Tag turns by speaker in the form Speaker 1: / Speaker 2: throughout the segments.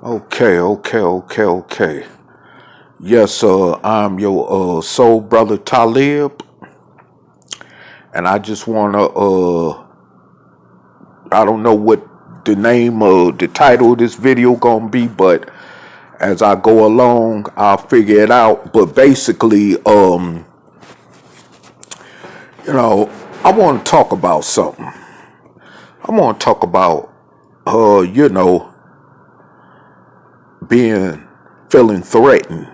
Speaker 1: Okay. Yes, I'm your soul brother Talib, and I just wanna I don't know what the name of the title of this video gonna be, but as I go along, I'll figure it out. But basically, you know, I want to talk about something. I want to talk about, uh, you know, being feeling threatened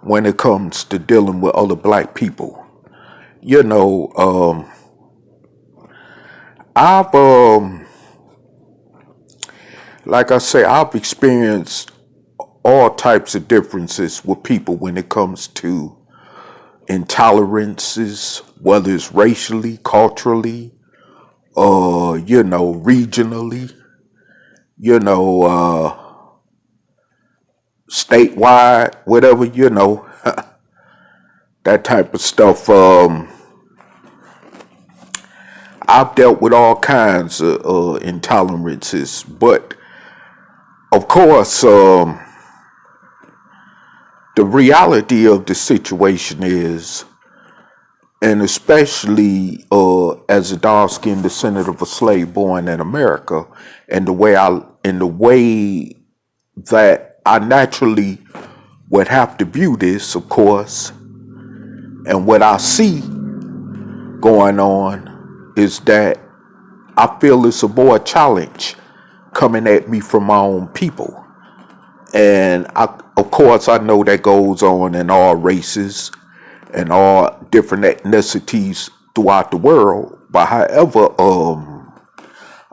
Speaker 1: when it comes to dealing with other black people. You know, I've like I say, I've experienced all types of differences with people when it comes to intolerances, whether it's racially, culturally, regionally, you know, statewide, whatever, that type of stuff. I've dealt with all kinds of intolerances, but of course, the reality of the situation is, and especially as a dark-skinned descendant of a slave born in America, and the way that I naturally would have to view this, of course, and what I see going on is that I feel it's a more challenge coming at me from my own people. And of course, I know that goes on in all races and all different ethnicities throughout the world. But however,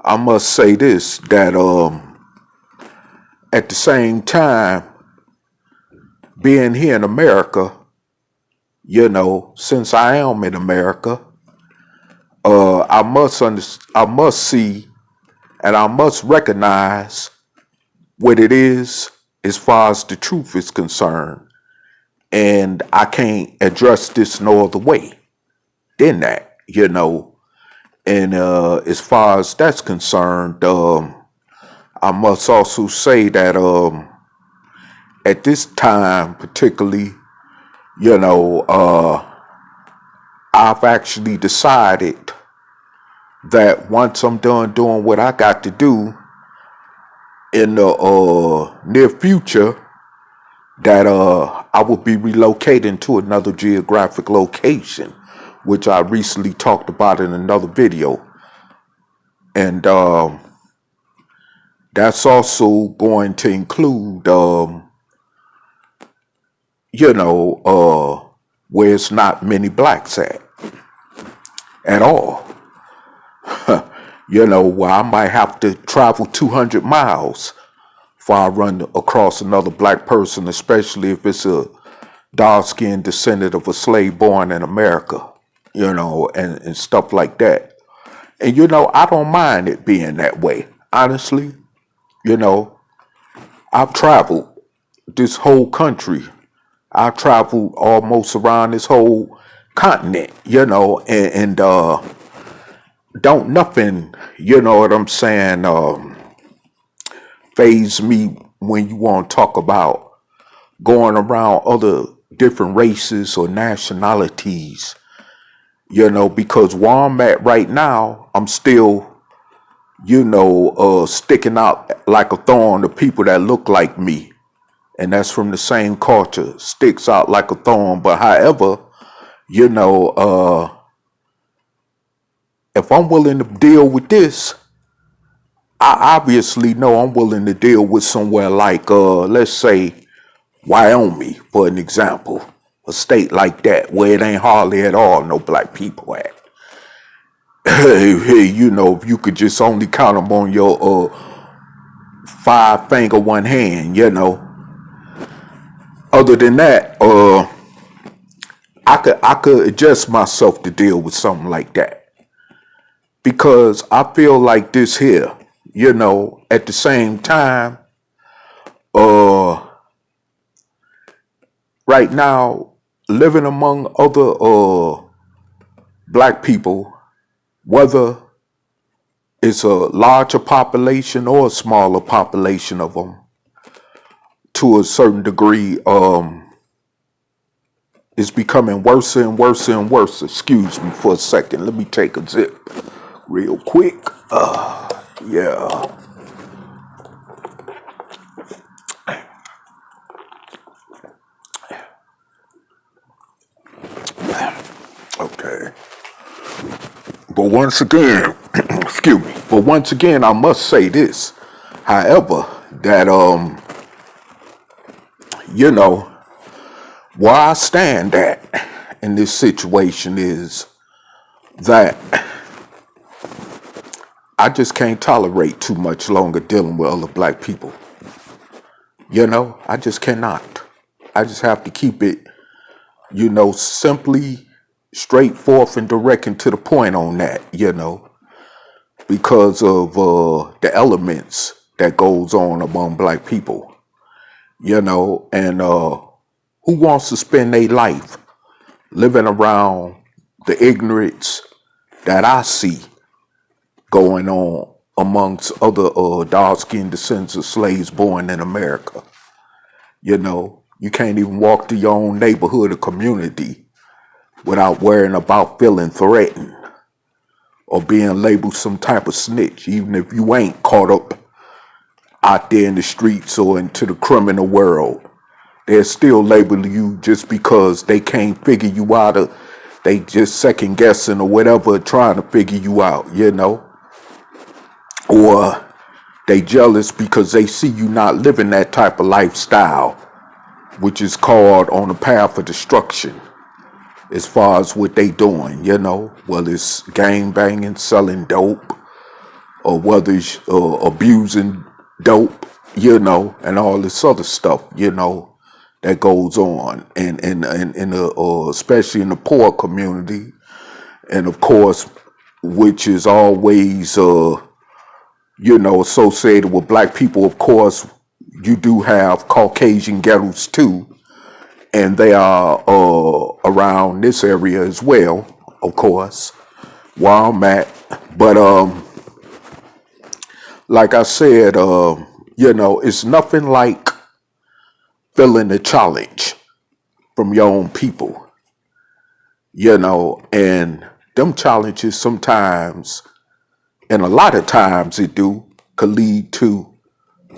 Speaker 1: I must say this, that at the same time, being here in America, since I am in America, I must see and I must recognize what it is as far as the truth is concerned. And I can't address this no other way than that, And as far as that's concerned, I must also say that at this time, particularly, I've actually decided that once I'm done doing what I got to do in the near future, that I will be relocating to another geographic location, which I recently talked about in another video. And that's also going to include, where it's not many blacks at all. Where I might have to travel 200 miles before I run across another black person, especially if it's a dark-skinned descendant of a slave born in America, and stuff like that. And, I don't mind it being that way. Honestly, I've traveled this whole country. I've traveled almost around this whole continent, and don't nothing, you know what I'm saying, faze me when you want to talk about going around other different races or nationalities, because where I'm at right now, I'm still, sticking out like a thorn to people that look like me. And that's from the same culture, sticks out like a thorn. But however, if I'm willing to deal with this, I obviously know I'm willing to deal with somewhere like, let's say, Wyoming, for an example, a state like that where it ain't hardly at all no black people at. Hey, if you could just only count them on your five finger, one hand, Other than that, I could adjust myself to deal with something like that, because I feel like this here, at the same time, right now, living among other black people, whether it's a larger population or a smaller population of them, to a certain degree, it's becoming worse and worse and worse. Excuse me for a second. Let me take a zip real quick. Yeah. Okay. But once again, excuse me. But once again, I must say this. However, that you know, where I stand at in this situation is that I just can't tolerate too much longer dealing with other black people. You know, I just cannot. I just have to keep it, simply straightforward and direct and to the point on that, because of the elements that goes on among black people, and who wants to spend their life living around the ignorance that I see going on amongst other dark-skinned descendants of slaves born in America. You can't even walk to your own neighborhood or community without worrying about feeling threatened or being labeled some type of snitch, even if you ain't caught up out there in the streets or into the criminal world. They'll still label you just because they can't figure you out, or they just second guessing or whatever, trying to figure you out, or they jealous because they see you not living that type of lifestyle, which is called on the path of destruction as far as what they doing, whether it's gang banging, selling dope, or whether it's abusing dope, and all this other stuff, that goes on, and especially in the poor community, and of course, which is always associated with black people. Of course, you do have Caucasian ghettos too, and they are around this area as well, of course, where I'm at. But like I said, it's nothing like feeling the challenge from your own people, and them challenges sometimes, and a lot of times could lead to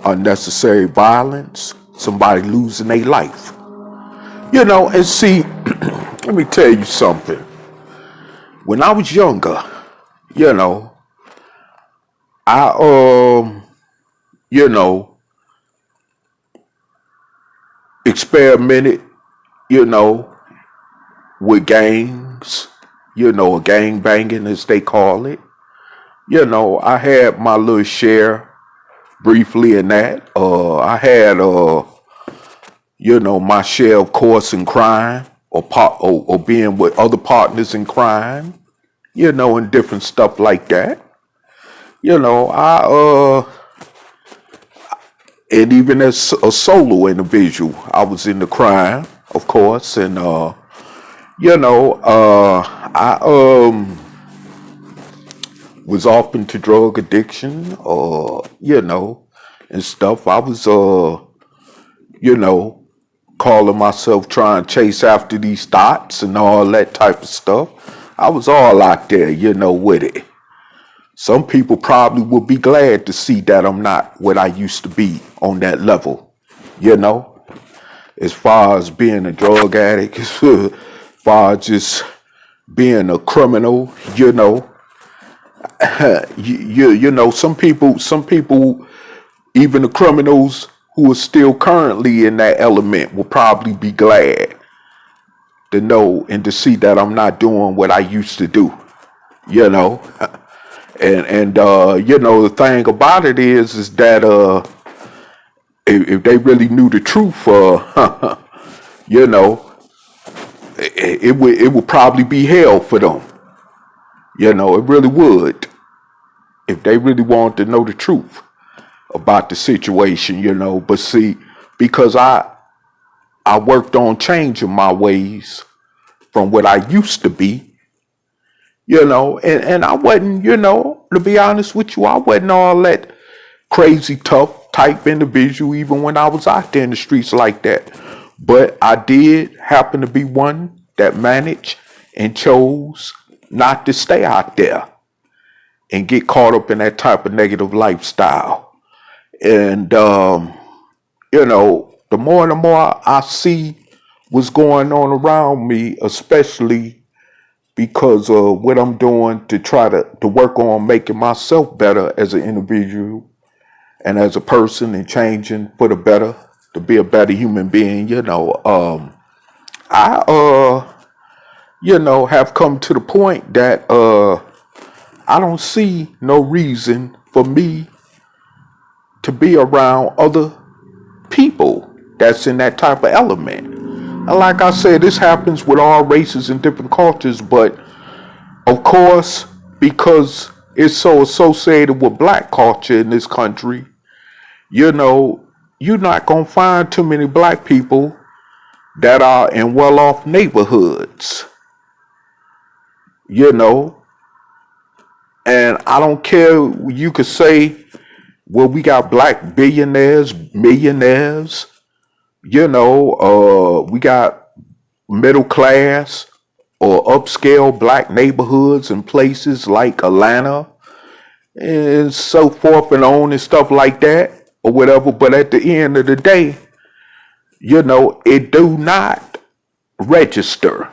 Speaker 1: unnecessary violence, somebody losing their life. And see, let me tell you something. When I was younger, I experimented, with gangs, gang banging as they call it. I had my little share briefly in that. I had my share, of course, in crime or being with other partners in crime, and different stuff like that. And even as a solo individual, I was in the crime, of course, and I was off into drug addiction, and stuff. I was calling myself trying to chase after these thoughts and all that type of stuff. I was all out there, with it. Some people probably would be glad to see that I'm not what I used to be on that level, as far as being a drug addict, as far as just being a criminal, some people, even the criminals who are still currently in that element will probably be glad to know and to see that I'm not doing what I used to do, and the thing about it is that if they really knew the truth, it would probably be hell for them. It really would, if they really wanted to know the truth about the situation, But see, because I worked on changing my ways from what I used to be, and I wasn't, to be honest with you, I wasn't all that crazy tough type individual even when I was out there in the streets like that. But I did happen to be one that managed and chose not to stay out there and get caught up in that type of negative lifestyle. And, the more and the more I see what's going on around me, especially because of what I'm doing to try to work on making myself better as an individual and as a person and changing for the better, to be a better human being, I, have come to the point that I don't see no reason for me to be around other people that's in that type of element. And like I said, this happens with all races and different cultures, but of course, because it's so associated with black culture in this country, you're not going to find too many black people that are in well-off neighborhoods, and I don't care, you could say, well, we got black billionaires, millionaires, we got middle class or upscale black neighborhoods and places like Atlanta and so forth and on and stuff like that or whatever. But at the end of the day, it do not register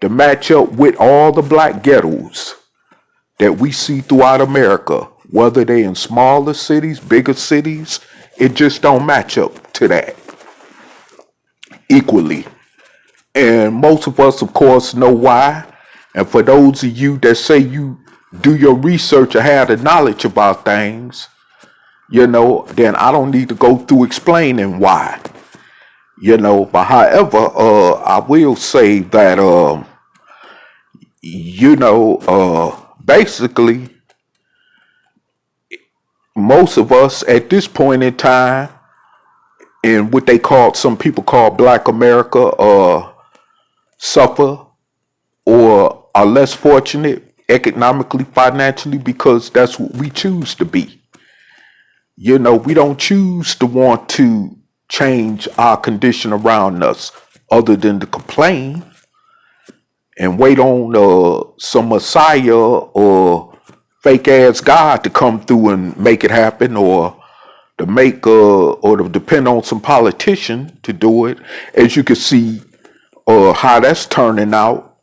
Speaker 1: to match up with all the black ghettos that we see throughout America, whether they in smaller cities, bigger cities. It just don't match up to that equally. And most of us, of course, know why. And for those of you that say you do your research or have the knowledge about things, then I don't need to go through explaining why. But however, I will say that, basically, most of us at this point in time, in what some people call Black America, suffer or are less fortunate economically, financially, because that's what we choose to be. We don't choose to want to change our condition around us other than to complain and wait on some messiah or fake ass God to come through and make it happen, or to depend on some politician to do it. As you can see, how that's turning out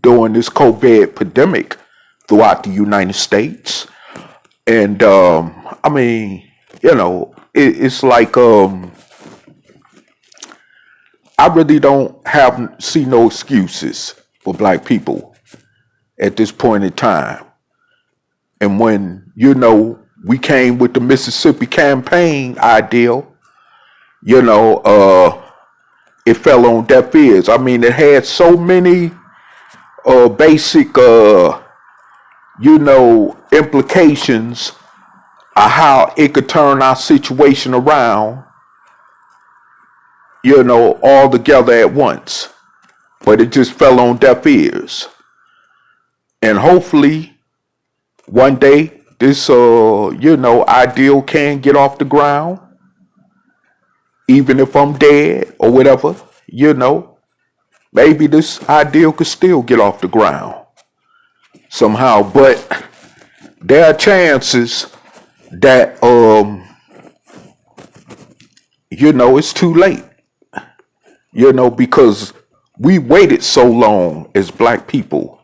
Speaker 1: during this COVID pandemic throughout the United States. And it's like I really don't see no excuses for black people at this point in time. And when we came with the Mississippi campaign ideal, it fell on deaf ears. I mean, it had so many basic implications of how it could turn our situation around, all together at once. But it just fell on deaf ears. And hopefully one day this ideal can get off the ground, even if I'm dead or whatever. Maybe this ideal could still get off the ground somehow. But there are chances that it's too late, because we waited so long as black people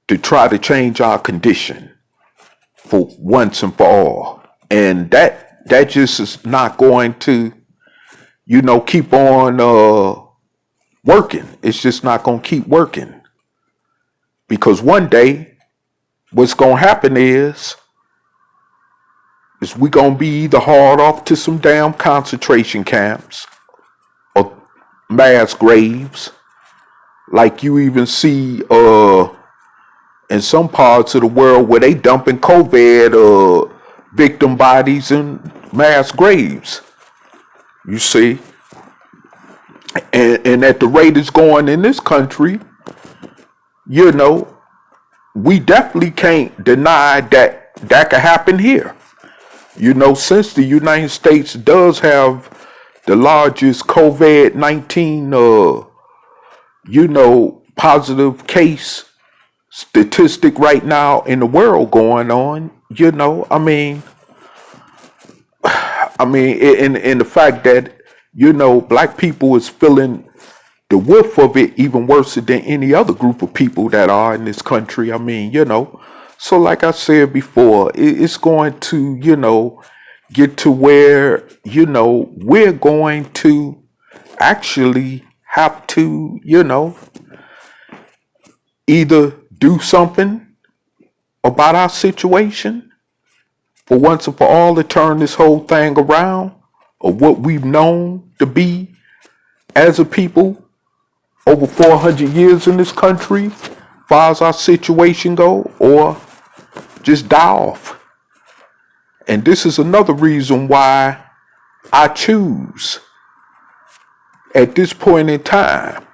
Speaker 1: to try to change our condition for once and for all. And that just is not going to, keep on working. It's just not going to keep working. Because one day, what's going to happen is we going to be either hauled off to some damn concentration camps or mass graves, like you even see in some parts of the world where they dumping COVID victim bodies in mass graves. You see? And at the rate it's going in this country, we definitely can't deny that could happen here. Since the United States does have the largest COVID-19, positive case statistic right now in the world going on, in the fact that, black people is feeling the whiff of it even worse than any other group of people that are in this country. So like I said before, it's going to, get to where, we're going to actually have to, either do something about our situation for once and for all to turn this whole thing around, or what we've known to be as a people over 400 years in this country, as far as our situation go, or just die off. And this is another reason why I choose at this point in time,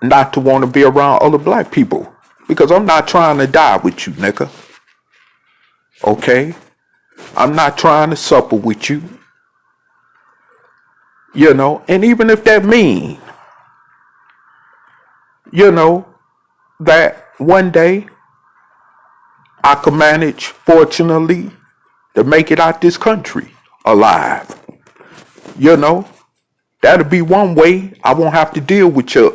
Speaker 1: not to want to be around other black people, because I'm not trying to die with you, nigga. Okay? I'm not trying to suffer with you. And even if that means, that one day I could manage, fortunately, to make it out this country alive. That'll be one way I won't have to deal with your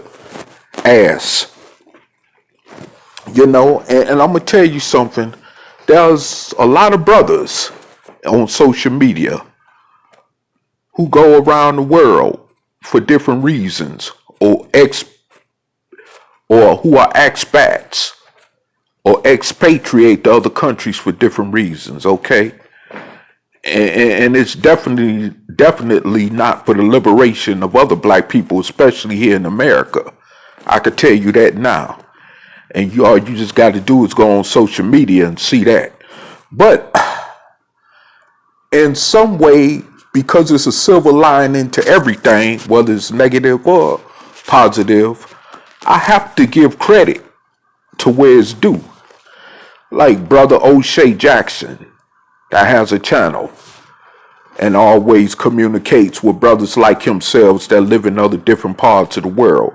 Speaker 1: ass. And I'm going to tell you something. There's a lot of brothers on social media who go around the world for different reasons, or who are expats or expatriate to other countries for different reasons, okay? And it's definitely not for the liberation of other black people, especially here in America. I could tell you that now. And all you just got to do is go on social media and see that. But in some way, because it's a silver lining to everything, whether it's negative or positive, I have to give credit to where it's due. Like Brother O'Shea Jackson, that has a channel and always communicates with brothers like himself that live in other different parts of the world.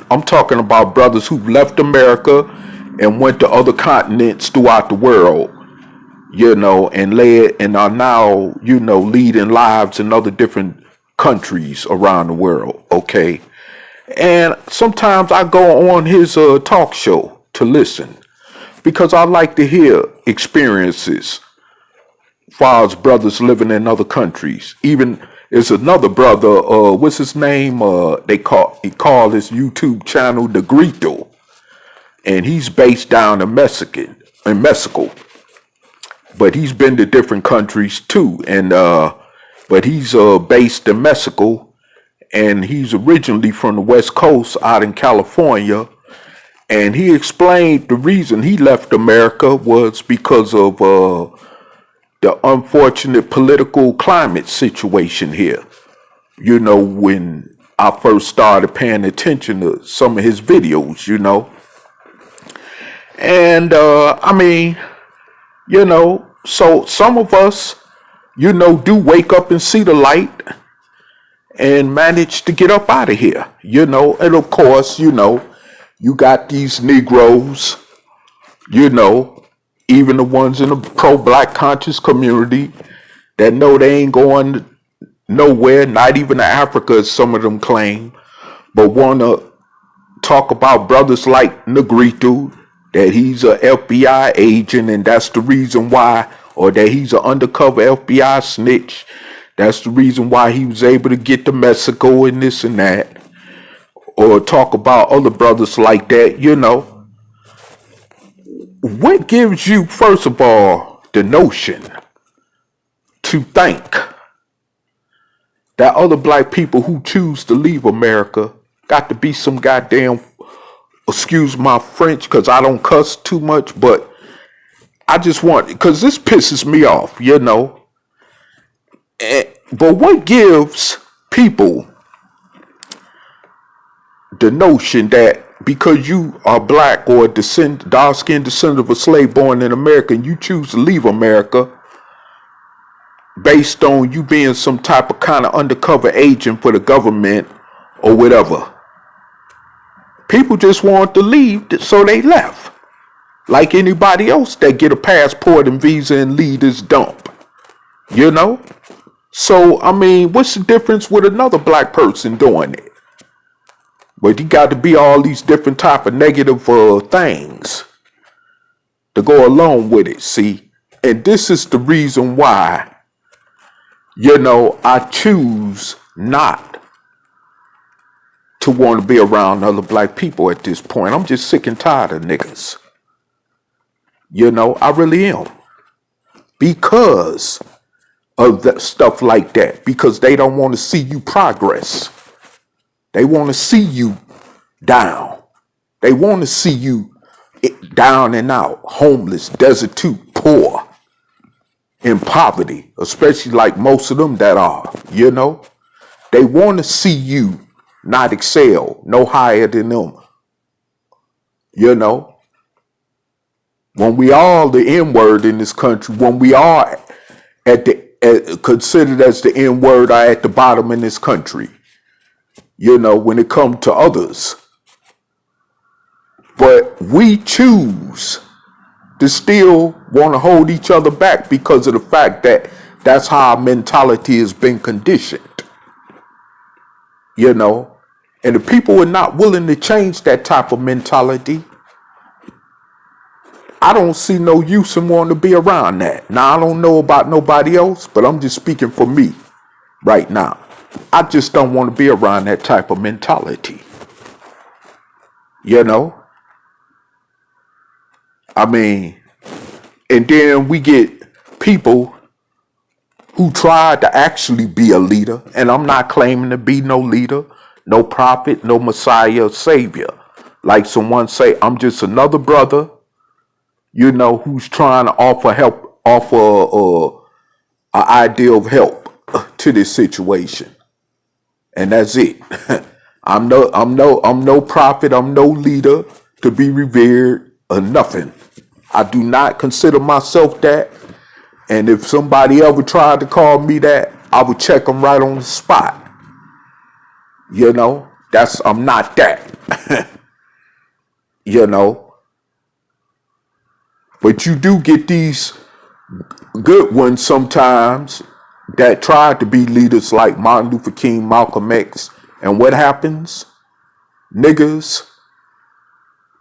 Speaker 1: I'm talking about brothers who've left America and went to other continents throughout the world, and led and are now, leading lives in other different countries around the world, okay? And sometimes I go on his talk show to listen, because I like to hear experiences far as brothers living in other countries. Even there's another brother, what's his name? He call his YouTube channel Negrito, and he's based down in Mexico. But he's been to different countries too, and but he's based in Mexico, and he's originally from the West Coast out in California. And he explained the reason he left America was because of the unfortunate political climate situation here. When I first started paying attention to some of his videos, And so some of us, do wake up and see the light and manage to get up out of here, and of course, you got these Negroes, even the ones in the pro-black conscious community that know they ain't going nowhere, not even to Africa, as some of them claim, but want to talk about brothers like Negrito, that he's a FBI agent and that's the reason why, or that he's an undercover FBI snitch. That's the reason why he was able to get to Mexico and this and that. Or talk about other brothers like that, What gives you, first of all, the notion to think that other black people who choose to leave America got to be some goddamn, excuse my French, because I don't cuss too much, but I just want, because this pisses me off, But what gives people the notion that because you are black or dark-skinned descendant of a slave born in America, and you choose to leave America based on you being some type of kind of undercover agent for the government or whatever. People just want to leave, so they left. Like anybody else that get a passport and visa and leave this dump. You know? So, I mean, what's the difference with another black person doing it? But you got to be all these different type of negative things to go along with it, see? And this is the reason why, I choose not to want to be around other black people at this point. I'm just sick and tired of niggas. I really am. Because of that stuff like that. Because they don't want to see you progress. They want to see you down. They want to see you down and out, homeless, destitute, poor, in poverty, especially like most of them that are, They want to see you not excel, no higher than them, When we all the N-word in this country, when we are considered as the N-word are at the bottom in this country, when it comes to others. But we choose to still want to hold each other back because of the fact that that's how our mentality has been conditioned. And the people are not willing to change that type of mentality. I don't see no use in wanting to be around that. Now, I don't know about nobody else, but I'm just speaking for me right now. I just don't want to be around that type of mentality. I mean, and then we get people who tried to actually be a leader, and I'm not claiming to be no leader, no prophet, no Messiah, savior. Like someone say, I'm just another brother, who's trying to offer an idea of help to this situation. And that's it. I'm no prophet, I'm no leader to be revered or nothing. I do not consider myself that. And if somebody ever tried to call me that, I would check them right on the spot. I'm not that. But you do get these good ones sometimes that try to be leaders like Martin Luther King, Malcolm X. And what happens? Niggas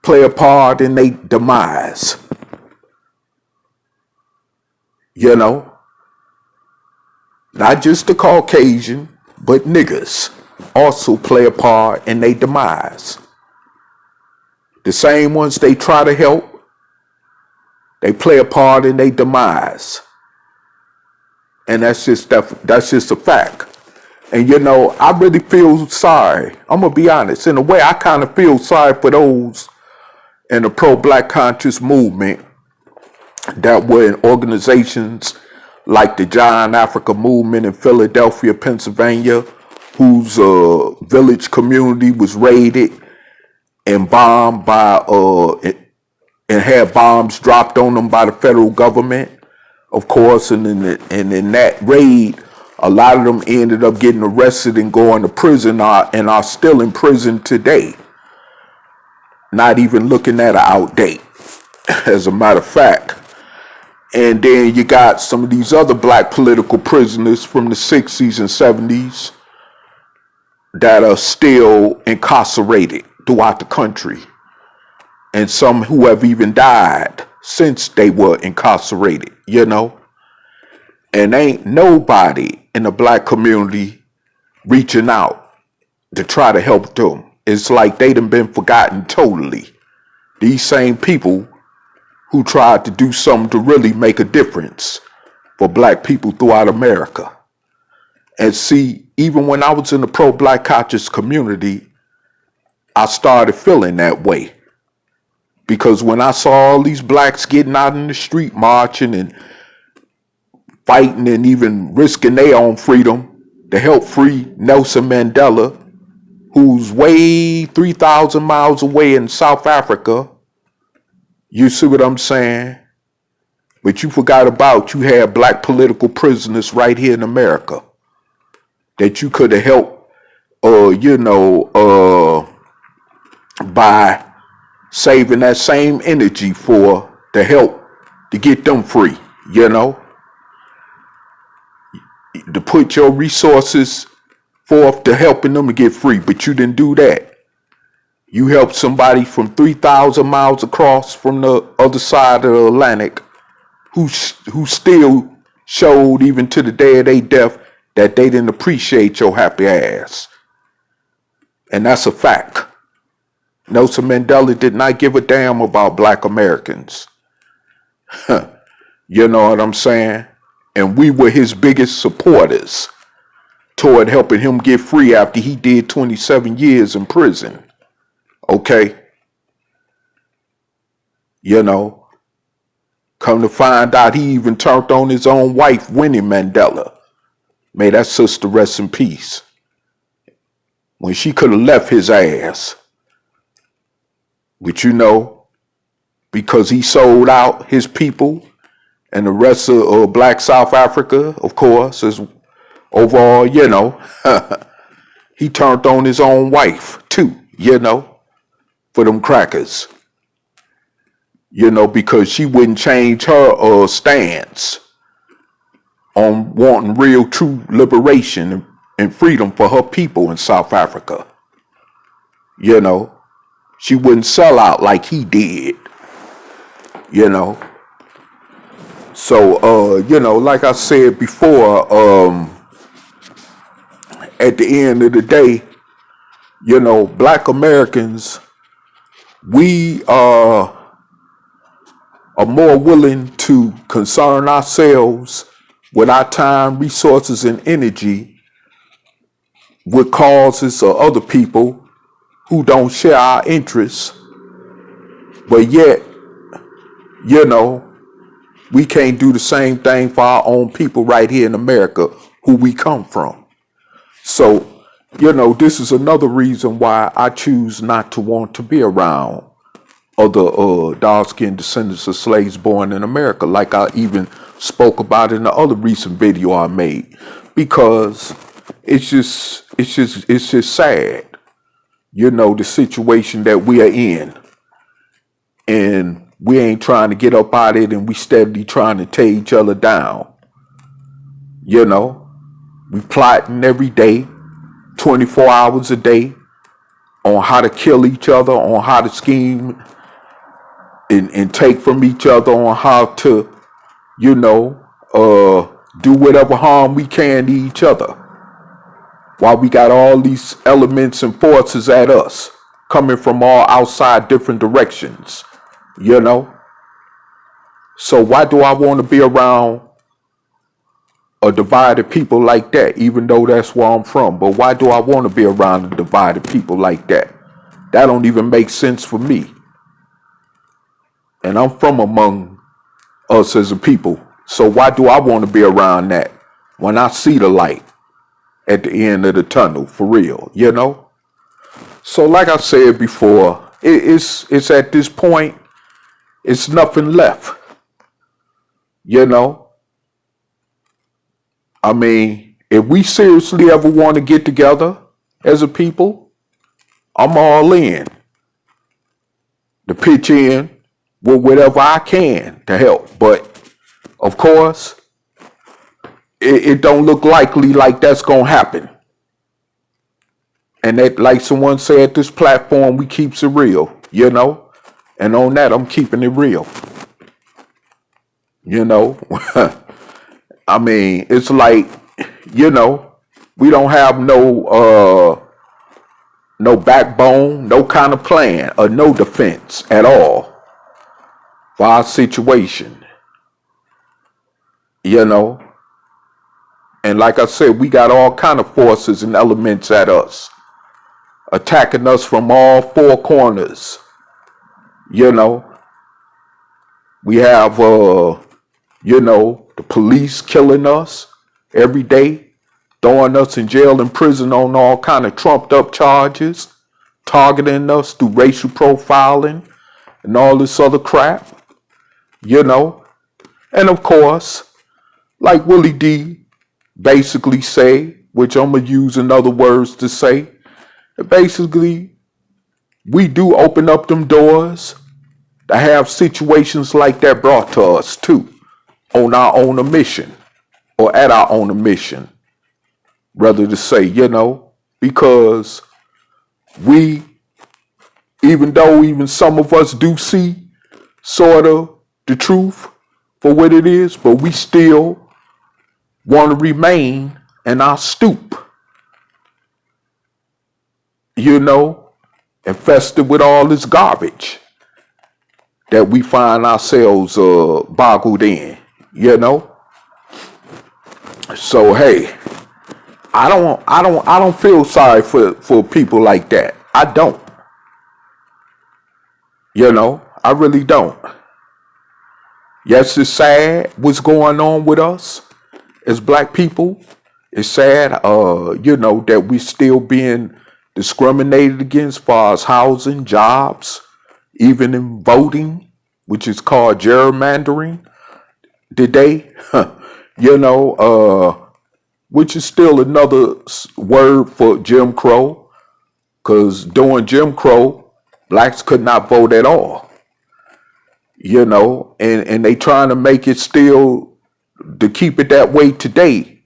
Speaker 1: play a part in their demise. Not just the Caucasian, but niggas also play a part in their demise. The same ones they try to help, they play a part in their demise. And that's just a fact. And I really feel sorry. I'm going to be honest. In a way, I kind of feel sorry for those in the pro-black conscious movement that were in organizations like the John Africa movement in Philadelphia, Pennsylvania, whose village community was raided and bombed by and had bombs dropped on them by the federal government, of course. And in that raid, a lot of them ended up getting arrested and going to prison and are still in prison today. Not even looking at an out date, as a matter of fact. And then you got some of these other black political prisoners from the 60s and 70s that are still incarcerated throughout the country. And some who have even died since they were incarcerated, And ain't nobody in the black community reaching out to try to help them. It's like they done been forgotten totally. These same people who tried to do something to really make a difference for black people throughout America. And see, even when I was in the pro-black conscious community, I started feeling that way. Because when I saw all these blacks getting out in the street marching and fighting and even risking their own freedom to help free Nelson Mandela, who's way 3,000 miles away in South Africa. You see what I'm saying? But you forgot about you had black political prisoners right here in America that you could have helped, by saving that same energy for the help to get them free, to put your resources forth to helping them to get free. But you didn't do that. You helped somebody from 3,000 miles across from the other side of the Atlantic who still showed even to the day of their death that they didn't appreciate your happy ass. And that's a fact. Nelson Mandela did not give a damn about black Americans. You know what I'm saying? And we were his biggest supporters toward helping him get free after he did 27 years in prison. Okay? Come to find out he even turned on his own wife, Winnie Mandela. May that sister rest in peace. When she could have left his ass. But because he sold out his people and the rest of black South Africa, of course, is overall, he turned on his own wife too, for them crackers. Because she wouldn't change her stance on wanting real, true liberation and freedom for her people in South Africa. She wouldn't sell out like he did. So, like I said before, at the end of the day, black Americans, we are more willing to concern ourselves with our time, resources, and energy with causes of other people who don't share our interests. But yet, we can't do the same thing for our own people right here in America, who we come from. So, this is another reason why I choose not to want to be around other dark-skinned descendants of slaves born in America, like I even spoke about in the other recent video I made, because it's just sad, the situation that we are in, and we ain't trying to get up out of it, and we steadily trying to tear each other down. We plotting every day, 24 hours a day, on how to kill each other, on how to scheme and take from each other, on how to, do whatever harm we can to each other. While we got all these elements and forces at us, coming from all outside different directions, So why do I want to be around a divided people like that, even though that's where I'm from? But why do I want to be around a divided people like that? That don't even make sense for me. And I'm from among us as a people. So why do I want to be around that when I see the light at the end of the tunnel, for real, So like I said before, it's at this point, it's nothing left, I mean, if we seriously ever want to get together as a people, I'm all in to pitch in with whatever I can to help. But of course, it don't look likely like that's going to happen. And that, like someone said, this platform, we keeps it real, And on that, I'm keeping it real. I mean, it's like, we don't have no backbone, no kind of plan, or no defense at all for our situation. And like I said, we got all kind of forces and elements at us, attacking us from all four corners. We have, the police killing us every day, throwing us in jail and prison on all kind of trumped up charges, targeting us through racial profiling and all this other crap, you know. And of course, like Willie D basically say, which I'm going to use in other words to say, basically, we do open up them doors to have situations like that brought to us too, on our own admission or at our own admission, rather to say, you know, because we, even though even some of us do see sort of the truth for what it is, but we still want to remain in our stoop, you know, infested with all this garbage that we find ourselves boggled in, you know. So hey, I don't feel sorry for people like that. I don't. You know, I really don't. Yes, it's sad what's going on with us as black people. It's sad, you know, that we still being discriminated against as far as housing, jobs, even in voting, which is called gerrymandering today. You know, which is still another word for Jim Crow, because during Jim Crow, blacks could not vote at all. You know, and they trying to make it still to keep it that way today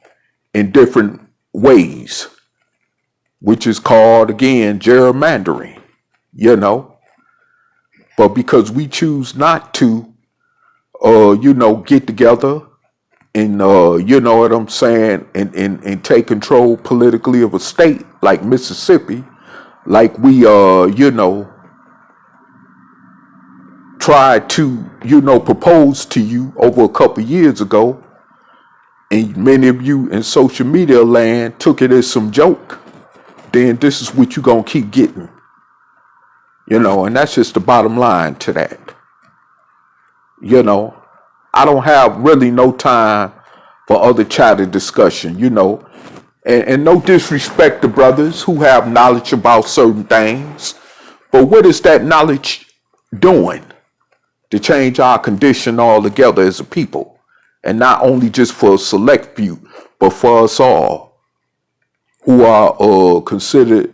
Speaker 1: in different ways, which is called again gerrymandering, you know. But because we choose not to, you know, get together and you know what I'm saying, and take control politically of a state like Mississippi, like we you know, tried to, you know, propose to you over a couple years ago, and many of you in social media land took it as some joke, then this is what you're gonna keep getting. You know, and that's just the bottom line to that. You know, I don't have really no time for other chatter discussion, you know. And no disrespect to brothers who have knowledge about certain things, but what is that knowledge doing to change our condition altogether as a people? And not only just for a select few, but for us all who are considered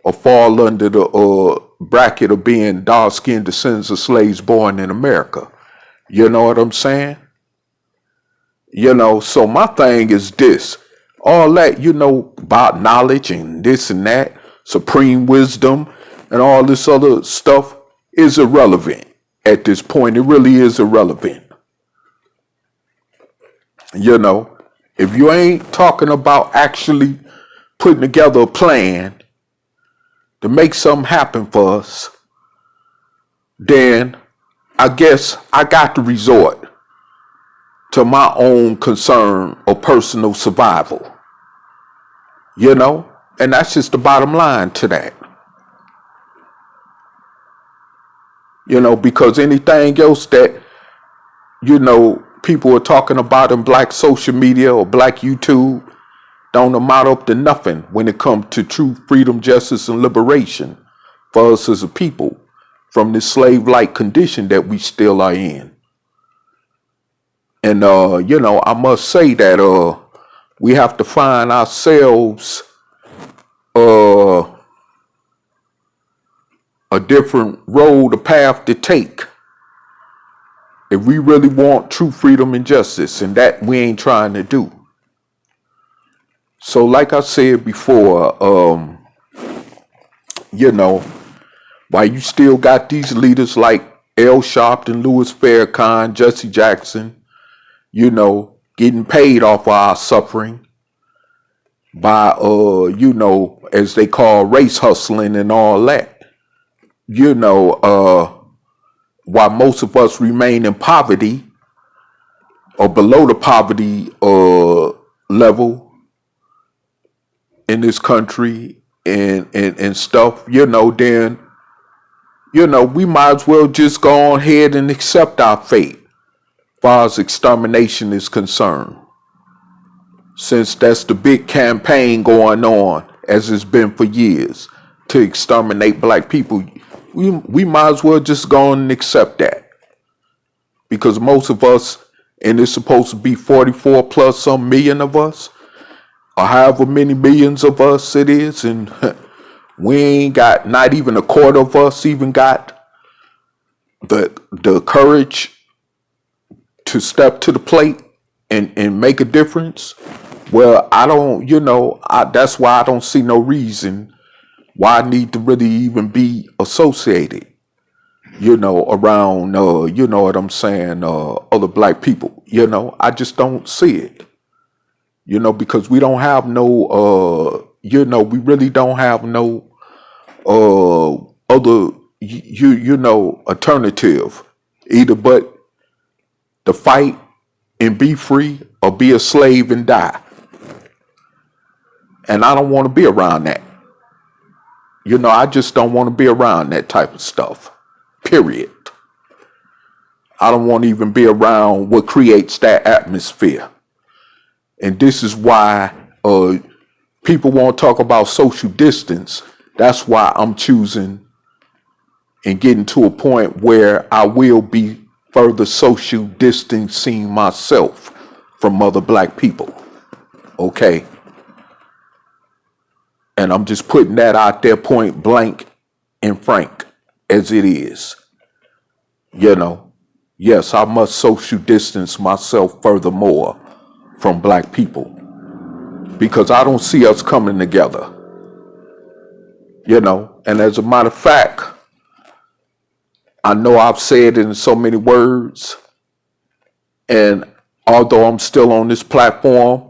Speaker 1: or fall under the bracket of being dark-skinned descendants of slaves born in America. You know what I'm saying? You know, so my thing is this. All that, you know, about knowledge and this and that, supreme wisdom and all this other stuff is irrelevant at this point. It really is irrelevant. You know, if you ain't talking about actually putting together a plan to make something happen for us, then I guess I got to resort to my own concern or personal survival. You know, and that's just the bottom line to that. You know, because anything else that, you know, people are talking about in black social media or black YouTube don't amount up to nothing when it comes to truth, freedom, justice, and liberation for us as a people from this slave-like condition that we still are in. And, you know, I must say that we have to find ourselves a different road, a path to take if we really want true freedom and justice, and that we ain't trying to do. So like I said before, you know, while you still got these leaders like Al Sharpton, Louis Farrakhan, Jesse Jackson, you know, getting paid off of our suffering by, you know, as they call race hustling and all that, you know, while most of us remain in poverty or below the poverty level in this country and stuff, you know, then, you know, we might as well just go on ahead and accept our fate as far as extermination is concerned. since that's the big campaign going on, as it's been for years, to exterminate black people, we might as well just go on and accept that. Because most of us, and it's supposed to be 44 plus some million of us, or however many millions of us it is, and we ain't got, not even a quarter of us even got the courage to step to the plate and make a difference. Well, I don't, that's why I don't see no reason why I need to really even be associated, around, you know what I'm saying, other black people. I just don't see it, because we don't have no, we really don't have no other, alternative, either but to fight and be free or be a slave and die. And I don't want to be around that. I just don't want to be around that type of stuff. Period. I don't want to even be around what creates that atmosphere. And this is why people want to talk about social distance. That's why I'm choosing and getting to a point where I will be further social distancing myself from other black people. Okay? And I'm just putting that out there point blank and frank as it is. Yes, I must social distance myself furthermore from black people because I don't see us coming together. And as a matter of fact, I know I've said it in so many words, and although I'm still on this platform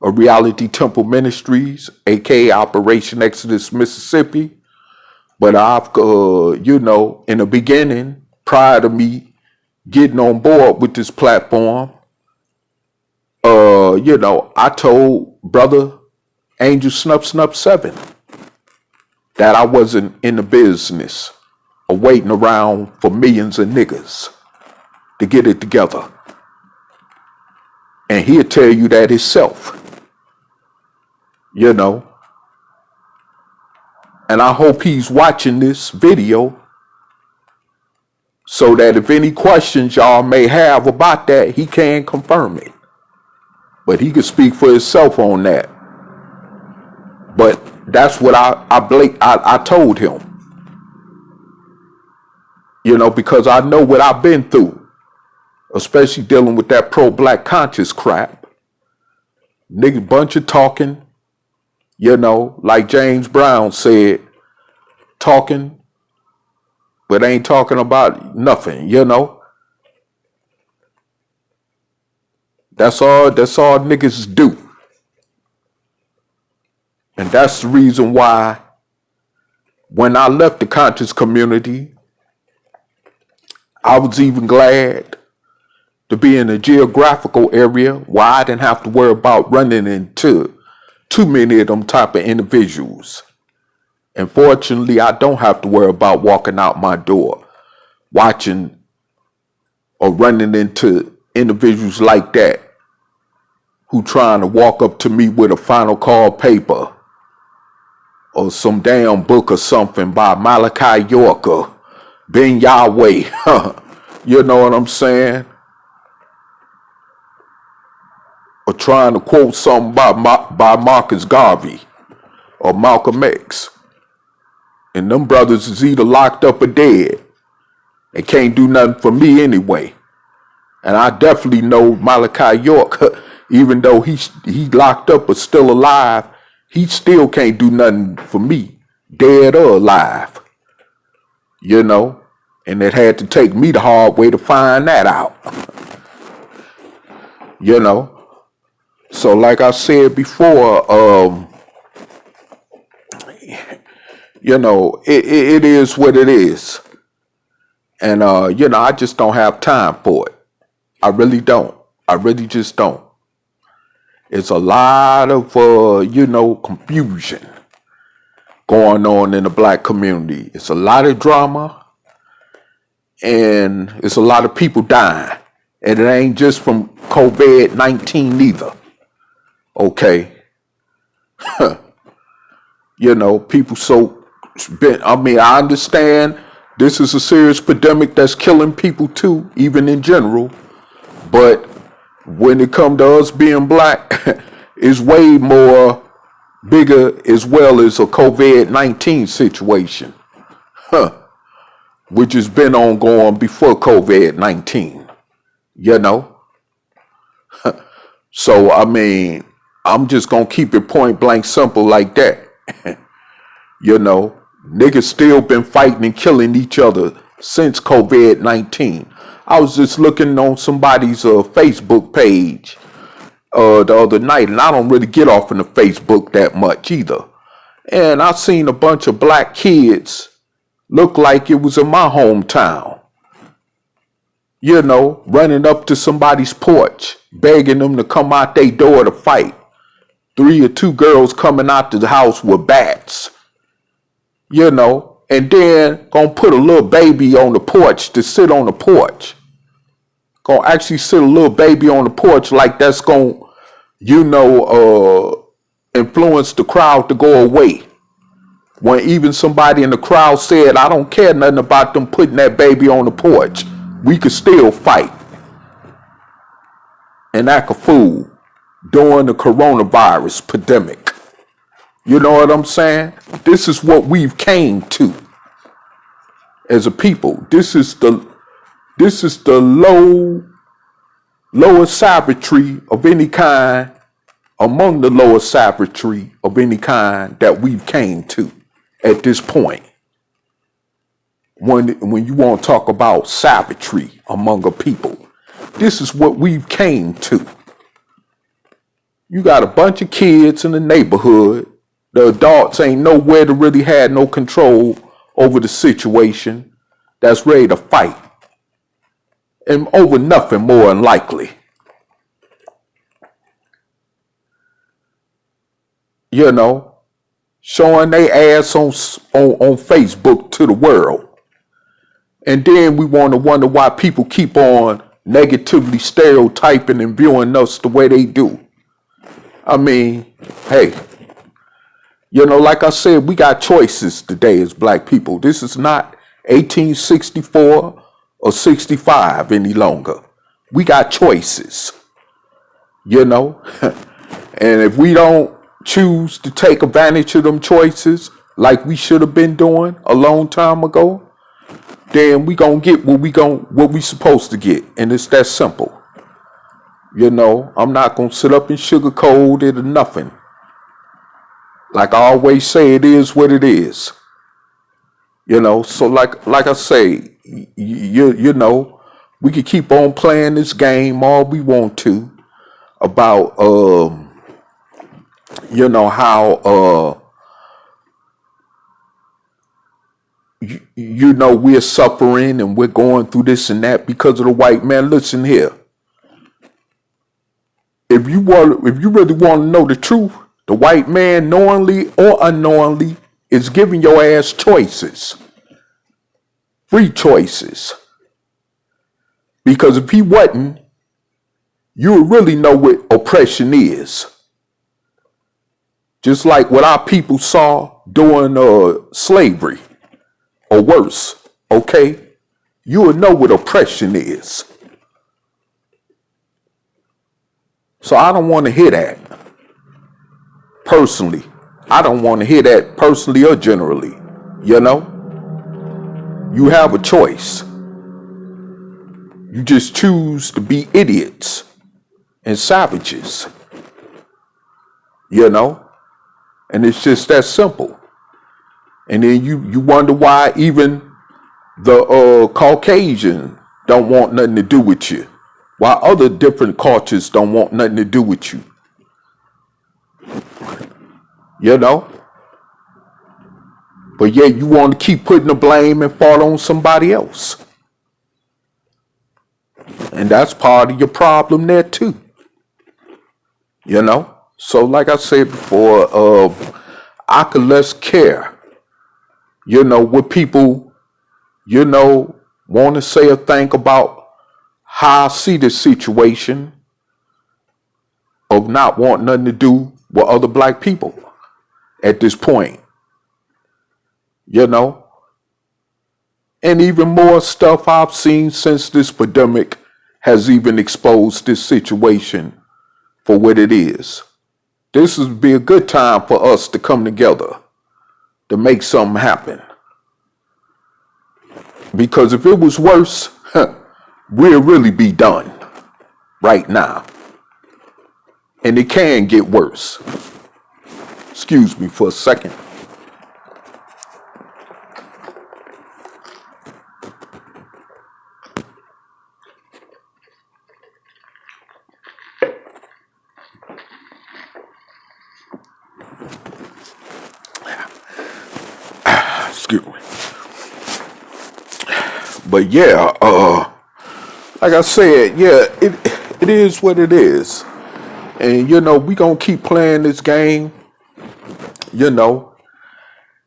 Speaker 1: of Reality Temple Ministries, aka Operation Exodus Mississippi, but I've, in the beginning, prior to me getting on board with this platform, I told Brother Angel Snup Snup 7 that I wasn't in the business of waiting around for millions of niggas to get it together. And he'll tell you that himself. And I hope he's watching this video so that if any questions y'all may have about that, he can confirm it. But he can speak for himself on that. But that's what I told him. Because I know what I've been through, especially dealing with that pro-black conscious crap. Nigga, bunch of talking, like James Brown said, talking, but ain't talking about nothing, That's all niggas do. And that's the reason why when I left the conscious community, I was even glad to be in a geographical area where I didn't have to worry about running into too many of them type of individuals. And fortunately, I don't have to worry about walking out my door, watching or running into individuals like that who trying to walk up to me with a final call paper or some damn book or something by Malachi York or Ben Yahweh. You know what I'm saying? Or trying to quote something by Marcus Garvey or Malcolm X. And them brothers is either locked up or dead. They can't do nothing for me anyway. And I definitely know Malachi York, even though he locked up but still alive, he still can't do nothing for me, dead or alive. And it had to take me the hard way to find that out. So like I said before, it is what it is. And, I just don't have time for it. I really don't. I really just don't. It's a lot of, confusion going on in the black community. It's a lot of drama and it's a lot of people dying. And it ain't just from COVID-19 either. Okay. People I understand this is a serious pandemic that's killing people too, even in general. But when it comes to us being black, it's way more bigger as well as a COVID-19 situation, which has been ongoing before COVID-19, you know? So, I'm just going to keep it point blank simple like that. Niggas still been fighting and killing each other since COVID-19. I was just looking on somebody's Facebook page the other night, and I don't really get off into Facebook that much either. And I seen a bunch of black kids look like it was in my hometown, running up to somebody's porch, begging them to come out their door to fight. 3 or 2 girls coming out to the house with bats, and then gonna put a little baby on the porch to sit on the porch. Gonna actually sit a little baby on the porch like that's gonna, influence the crowd to go away. When even somebody in the crowd said, I don't care nothing about them putting that baby on the porch. We could still fight and act a fool during the coronavirus pandemic. You know what I'm saying? This is what we've came to as a people. This is the lowest savagery of any kind, among the lowest savagery of any kind that we've came to at this point. When you want to talk about savagery among a people, this is what we've came to. You got a bunch of kids in the neighborhood. The adults ain't nowhere to really have no control over the situation, that's ready to fight. And over nothing more than likely. Showing their ass on Facebook to the world. And then we want to wonder why people keep on negatively stereotyping and viewing us the way they do. Hey, like I said, we got choices today as black people. This is not 1864 or 65 any longer. We got choices, and if we don't choose to take advantage of them choices like we should have been doing a long time ago, then we gonna get what we supposed to get, and it's that simple. I'm not gonna sit up and sugarcoat it or nothing. Like I always say, it is what it is. So like I say, we can keep on playing this game all we want to about how we're suffering and we're going through this and that because of the white man. Listen here. If you really want to know the truth, the white man, knowingly or unknowingly, is giving your ass choices. Free choices. Because if he wasn't, you would really know what oppression is. Just like what our people saw during slavery, or worse, okay? You would know what oppression is. So I don't want to hear that. Personally, I don't want to hear that personally or generally. You have a choice. You just choose to be idiots and savages. And it's just that simple. And then you wonder why even the Caucasian don't want nothing to do with you. Why other different cultures don't want nothing to do with you. But yeah, you want to keep putting the blame and fault on somebody else. And that's part of your problem there too. So like I said before, I could less care, what people, want to say or think about how I see this situation. of not wanting nothing to do with other black people at this point, you know? And even more stuff I've seen since this pandemic has even exposed this situation for what it is. This would be a good time for us to come together to make something happen. Because if it was worse, we'll really be done right now. And it can get worse. Excuse me for a second. Excuse me. But yeah, like I said, yeah, it is what it is. And you know, we gonna keep playing this game, you know,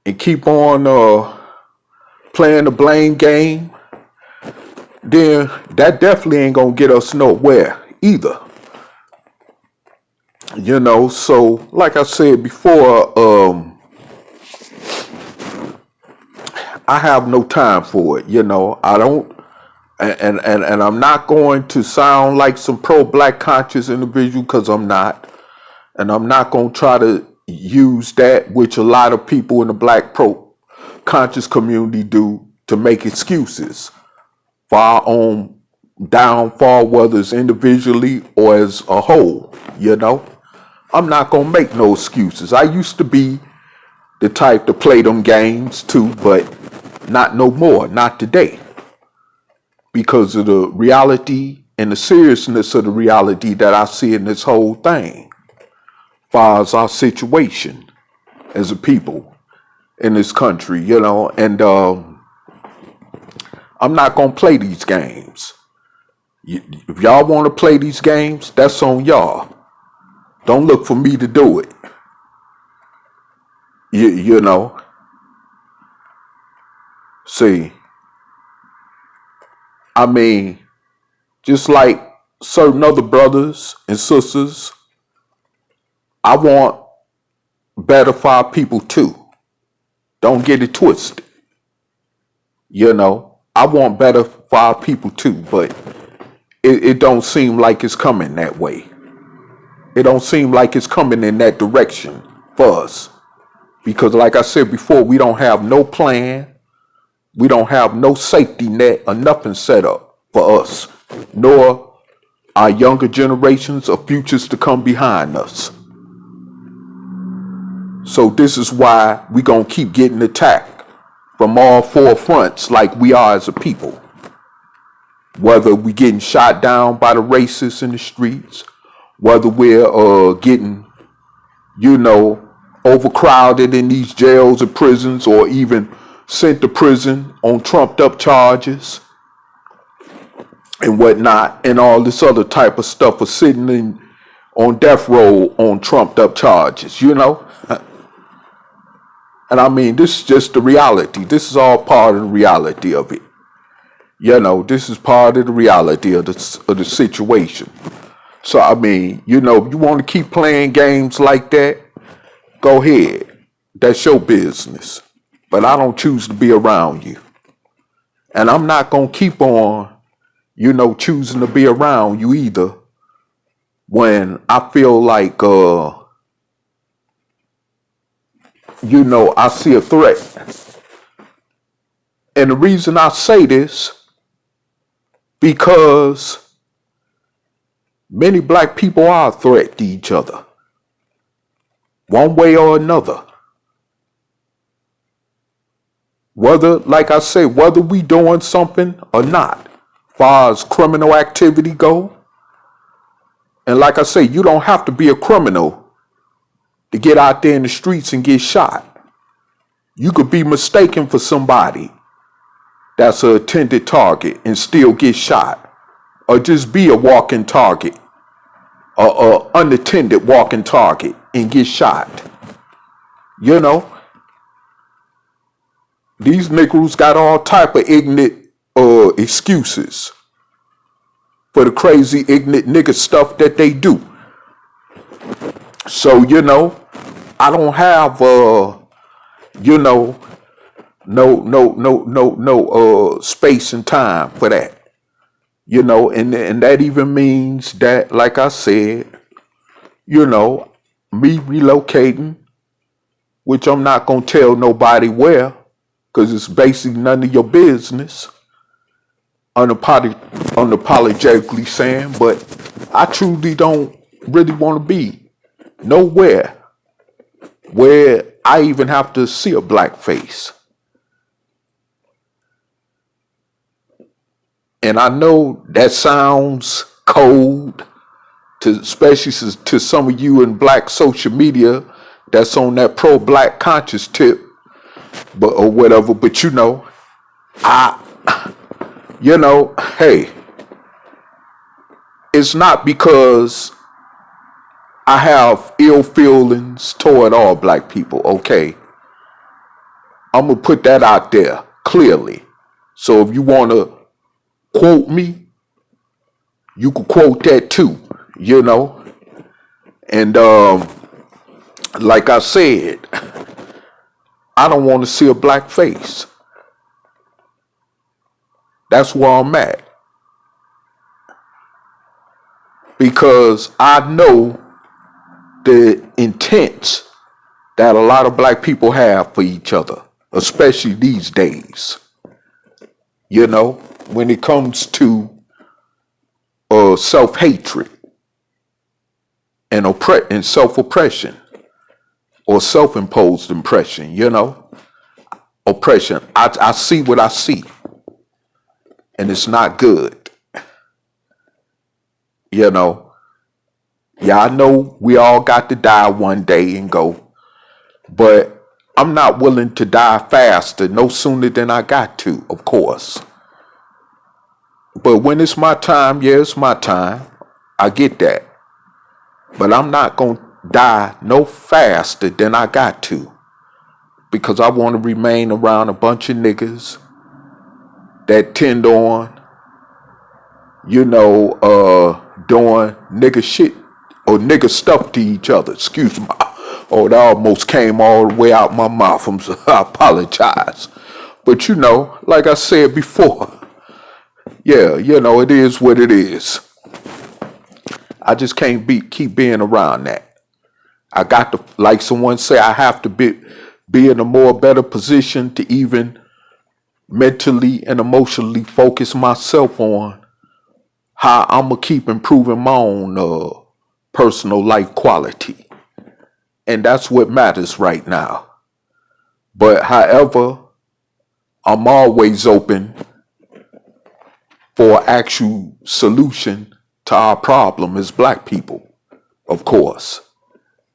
Speaker 1: and keep on playing the blame game. Then that definitely ain't gonna get us nowhere either. You know, so like I said before, I have no time for it. You know, I don't, and I'm not going to sound like some pro-black conscious individual because I'm not, and I'm not going to try to use that, which a lot of people in the black pro-conscious community do, to make excuses for our own downfall, whether it's individually or as a whole. You know, I'm not going to make no excuses. I used to be the type to play them games too, but not no more, not today. Because of the reality and the seriousness of the reality that I see in this whole thing, as far as our situation as a people in this country, you know, and I'm not gonna play these games. If y'all want to play these games, that's on y'all. Don't look for me to do it. You know. See, I mean, just like certain other brothers and sisters, I want better for our people too. Don't get it twisted. You know, I want better for our people too, but it don't seem like it's coming that way. It don't seem like it's coming in that direction for us. Because like I said before, we don't have no plan. We don't have no safety net or nothing set up for us, nor our younger generations or futures to come behind us. So this is why we gonna keep getting attacked from all four fronts like we are as a people. Whether we getting shot down by the racists in the streets, whether we're getting, you know, overcrowded in these jails or prisons, or even sent to prison on trumped up charges and whatnot, and all this other type of stuff for sitting in on death row on trumped up charges, you know? And I mean, this is just the reality. This is all part of the reality of it. You know, this is part of the reality of the situation. So, I mean, you know, if you want to keep playing games like that, go ahead. That's your business. But I don't choose to be around you. And I'm not going to keep on, you know, choosing to be around you either when I feel like, you know, I see a threat. And the reason I say this, because many black people are a threat to each other, one way or another. Whether, like I say, whether we doing something or not, as far as criminal activity go. And like I say, you don't have to be a criminal to get out there in the streets and get shot. You could be mistaken for somebody that's a intended target and still get shot. Or just be a walking target, or unattended walking target and get shot. You know? These Negroes got all type of ignorant excuses for the crazy ignorant nigga stuff that they do. So, I don't have, you know, no space and time for that. And that even means that, like I said, you know, me relocating, which I'm not gonna tell nobody where, because it's basically none of your business. Unapologetically saying, but I truly don't really want to be nowhere where I even have to see a black face. And I know that sounds cold, especially to some of you in black social media that's on that pro-black conscious tip, or whatever. But I, hey, it's not because I have ill feelings toward all black people. Okay, I'm gonna put that out there clearly. So if you wanna quote me, you can quote that too. And like I said, I don't want to see a black face. That's where I'm at. Because I know the intents that a lot of black people have for each other, especially these days. When it comes to self-hatred and self-oppression or self-imposed oppression, oppression. I see what I see, and it's not good. Yeah, I know we all got to die one day and go, but I'm not willing to die faster, no sooner than I got to, of course. But when it's my time, yeah, it's my time. I get that. But I'm not going to die no faster than I got to, because I want to remain around a bunch of niggas that tend on, doing nigga shit or nigga stuff to each other. Excuse me. Oh, that almost came all the way out my mouth. I apologize. But like I said before, yeah, it is what it is. I just can't keep being around that. I got to, like someone say, I have to be in a more better position to even mentally and emotionally focus myself on how I'm going to keep improving my own personal life quality. And that's what matters right now. But however, I'm always open for actual solution to our problem as black people, of course.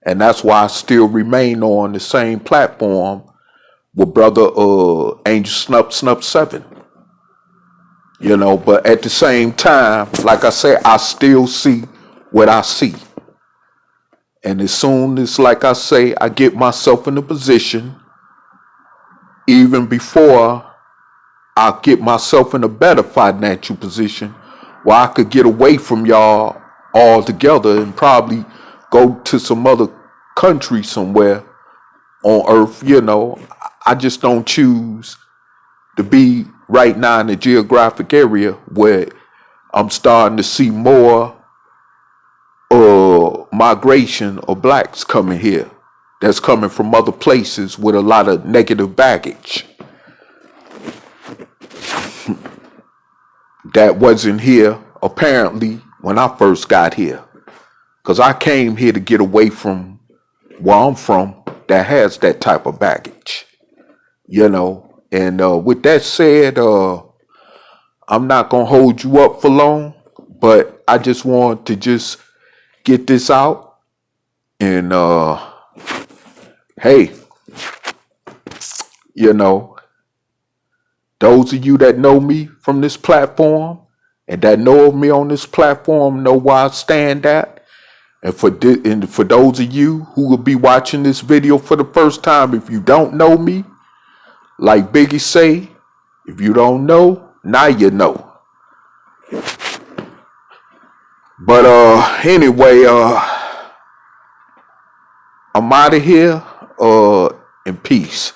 Speaker 1: And that's why I still remain on the same platform with brother Angel Snup 7. But at the same time, like I said, I still see what I see. And as soon as, like I say, I get myself in a position, even before I get myself in a better financial position, where I could get away from y'all altogether and probably go to some other country somewhere on earth, I just don't choose to be right now in the geographic area where I'm starting to see more migration of blacks coming here that's coming from other places with a lot of negative baggage that wasn't here apparently when I first got here, because I came here to get away from where I'm from that has that type of baggage, and with that said, I'm not gonna hold you up for long, but I just want to just get this out. And hey, those of you that know me from this platform and that know of me on this platform know where I stand at. And for those of you who will be watching this video for the first time, if you don't know me, like Biggie say, if you don't know, now you know. But anyway, I'm out of here in peace.